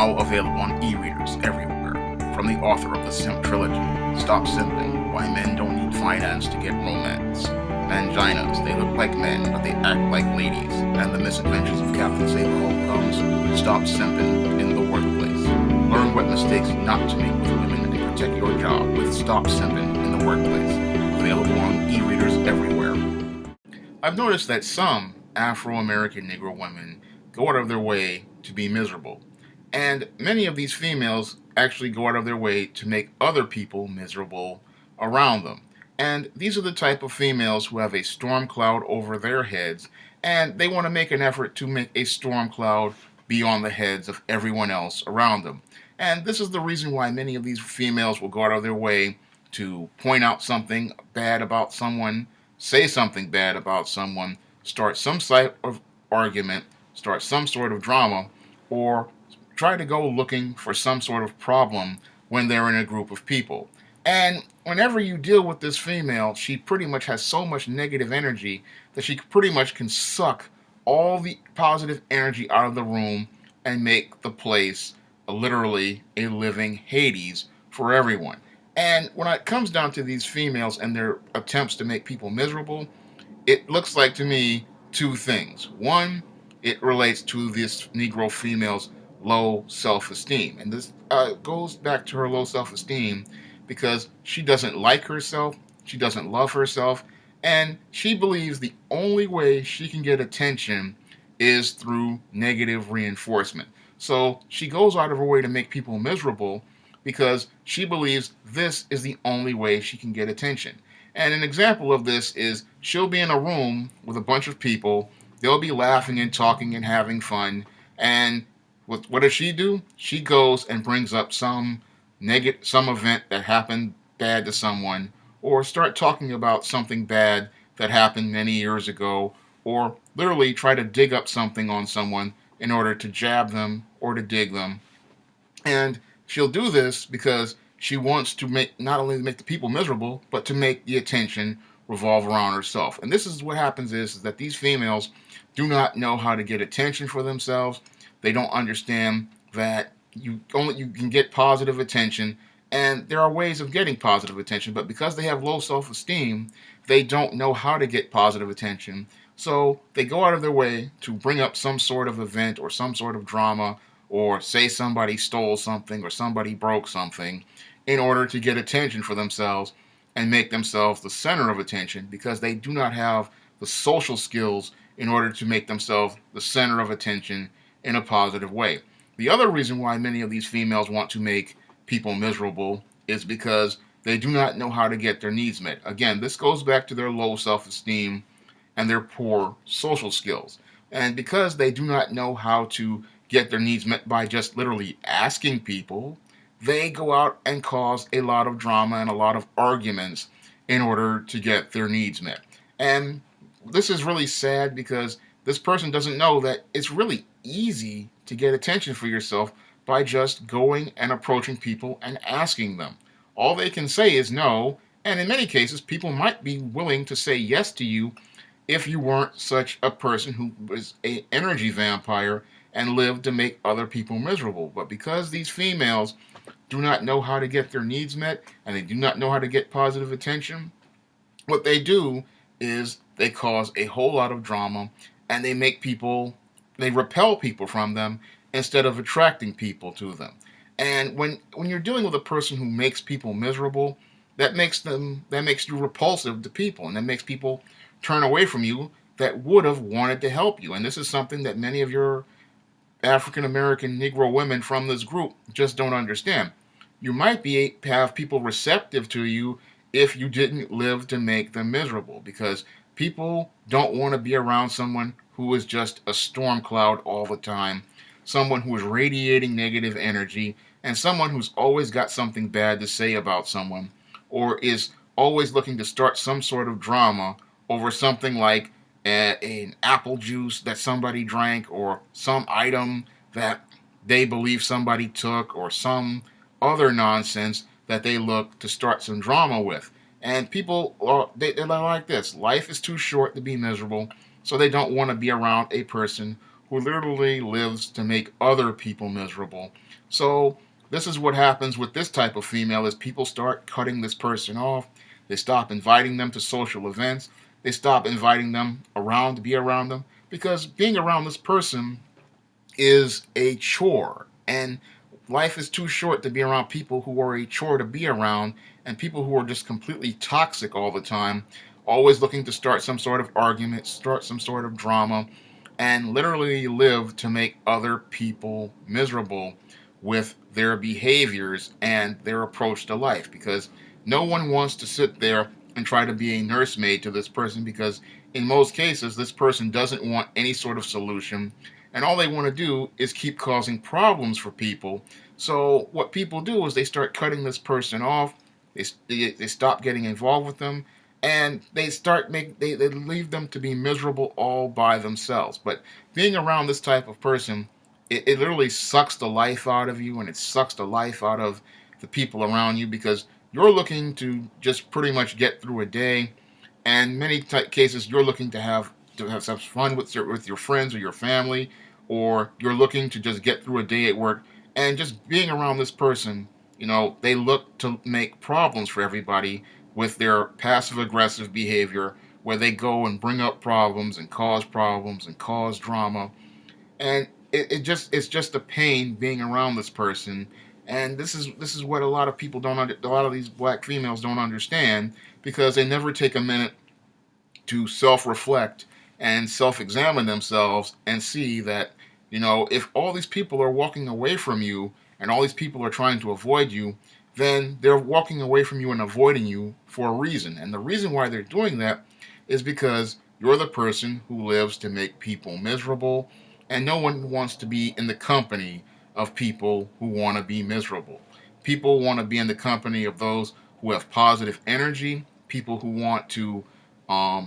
now available on e-readers everywhere. From the author of the Simp Trilogy, Stop Simping, Why Men Don't Need Finance to Get Romance, Manginas, They Look Like Men But They Act Like Ladies, and The Misadventures of Captain Sailor comes Stop Simping in the Workplace. Learn what mistakes not to make with women and protect your job with Stop Simping in the Workplace. Available on e-readers everywhere. I've noticed that some Afro-American Negro women go out of their way to be miserable. And many of these females actually go out of their way to make other people miserable around them. And these are the type of females who have a storm cloud over their heads, and they want to make an effort to make a storm cloud be on the heads of everyone else around them. And this is the reason why many of these females will go out of their way to point out something bad about someone, say something bad about someone, start some sort of argument, start some sort of drama, or try to go looking for some sort of problem when they're in a group of people. And whenever you deal with this female, she pretty much has so much negative energy that she pretty much can suck all the positive energy out of the room and make the place literally a living Hades for everyone. And when it comes down to these females and their attempts to make people miserable, it looks like to me two things. One, it relates to this Negro female's low self-esteem. And this goes back to her low self-esteem because she doesn't like herself, she doesn't love herself, and she believes the only way she can get attention is through negative reinforcement. So she goes out of her way to make people miserable because she believes this is the only way she can get attention. And an example of this is she'll be in a room with a bunch of people, they'll be laughing and talking and having fun, and what does she do? She goes and brings up some event that happened bad to someone, or start talking about something bad that happened many years ago, or literally try to dig up something on someone in order to jab them or to dig them. And she'll do this because she wants to make not only make the people miserable, but to make the attention revolve around herself. And this is what happens is that these females do not know how to get attention for themselves. They don't understand that you can get positive attention, and there are ways of getting positive attention, but because they have low self-esteem, they don't know how to get positive attention. So they go out of their way to bring up some sort of event or some sort of drama, or say somebody stole something or somebody broke something in order to get attention for themselves and make themselves the center of attention, because they do not have the social skills in order to make themselves the center of attention in a positive way. The other reason why many of these females want to make people miserable is because they do not know how to get their needs met. Again, this goes back to their low self-esteem and their poor social skills. And because they do not know how to get their needs met by just literally asking people, they go out and cause a lot of drama and a lot of arguments in order to get their needs met. And this is really sad because this person doesn't know that it's really easy to get attention for yourself by just going and approaching people and asking them. All they can say is no, and in many cases, people might be willing to say yes to you if you weren't such a person who was an energy vampire and lived to make other people miserable. But because these females do not know how to get their needs met and they do not know how to get positive attention, what they do is they cause a whole lot of drama, and they repel people from them instead of attracting people to them. And when you're dealing with a person who makes people miserable, that makes you repulsive to people, and that makes people turn away from you that would have wanted to help you. And this is something that many of your African American Negro women from this group just don't understand. You might have people receptive to you if you didn't live to make them miserable, because people don't want to be around someone who is just a storm cloud all the time, someone who is radiating negative energy, and someone who's always got something bad to say about someone, or is always looking to start some sort of drama over something like an apple juice that somebody drank, or some item that they believe somebody took, or some other nonsense that they look to start some drama with. And people, they're like this. Life is too short to be miserable, so they don't want to be around a person who literally lives to make other people miserable. So this is what happens with this type of female is people start cutting this person off. They stop inviting them to social events. They stop inviting them around to be around them because being around this person is a chore. And life is too short to be around people who are a chore to be around and people who are just completely toxic all the time, always looking to start some sort of argument, start some sort of drama, and literally live to make other people miserable with their behaviors and their approach to life. Because no one wants to sit there and try to be a nursemaid to this person because in most cases this person doesn't want any sort of solution and all they want to do is keep causing problems for people. So what people do is they start cutting this person off. They stop getting involved with them, and they leave them to be miserable all by themselves. But being around this type of person, it literally sucks the life out of you, and it sucks the life out of the people around you because you're looking to just pretty much get through a day, and many cases you're looking to have some fun with your friends or your family, or you're looking to just get through a day at work, and just being around this person, they look to make problems for everybody with their passive aggressive behavior, where they go and bring up problems and cause drama, and it's just a pain being around this person. And this is what a lot of people a lot of these black females don't understand because they never take a minute to self-reflect and self-examine themselves and see that, if all these people are walking away from you and all these people are trying to avoid you, then they're walking away from you and avoiding you for a reason. And the reason why they're doing that is because you're the person who lives to make people miserable, and no one wants to be in the company of people who want to be miserable. People want to be in the company of those who have positive energy, people who want to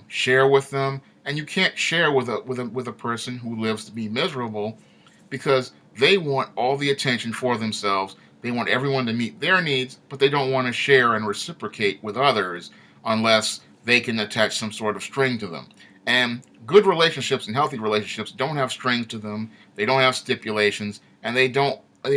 share with them, and you can't share with a person who lives to be miserable because they want all the attention for themselves. They want everyone to meet their needs, but they don't want to share and reciprocate with others unless they can attach some sort of string to them. And good relationships and healthy relationships don't have strings to them. They don't have stipulations, and they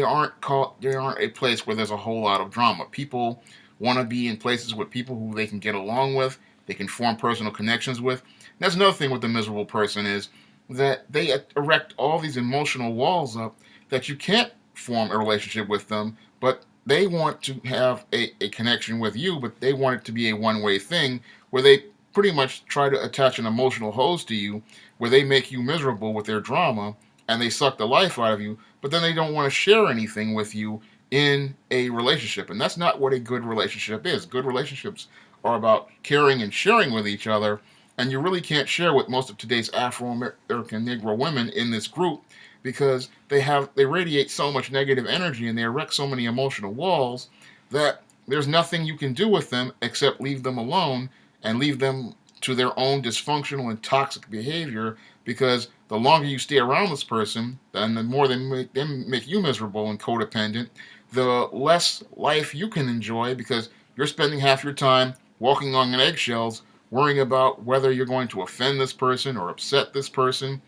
aren't a place where there's a whole lot of drama. People want to be in places with people who they can get along with, they can form personal connections with. And that's another thing with the miserable person is that they erect all these emotional walls up that you can't form a relationship with them, but they want to have a connection with you, but they want it to be a one-way thing where they pretty much try to attach an emotional hose to you where they make you miserable with their drama and they suck the life out of you, but then they don't want to share anything with you in a relationship. And that's not what a good relationship is. Good relationships are about caring and sharing with each other, and you really can't share with most of today's Afro-American Negro women in this group because they radiate so much negative energy and they erect so many emotional walls that there's nothing you can do with them except leave them alone and leave them to their own dysfunctional and toxic behavior, because the longer you stay around this person and the more they make you miserable and codependent, the less life you can enjoy because you're spending half your time walking on eggshells, worrying about whether you're going to offend this person or upset this person.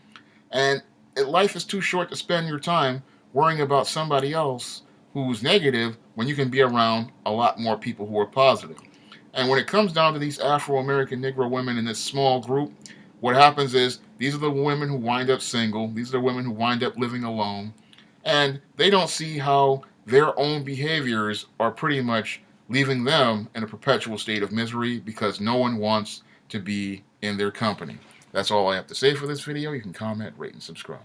And life is too short to spend your time worrying about somebody else who's negative when you can be around a lot more people who are positive. And when it comes down to these Afro-American Negro women in this small group, what happens is these are the women who wind up single. These are the women who wind up living alone. And they don't see how their own behaviors are pretty much leaving them in a perpetual state of misery because no one wants to be in their company. That's all I have to say for this video. You can comment, rate, and subscribe.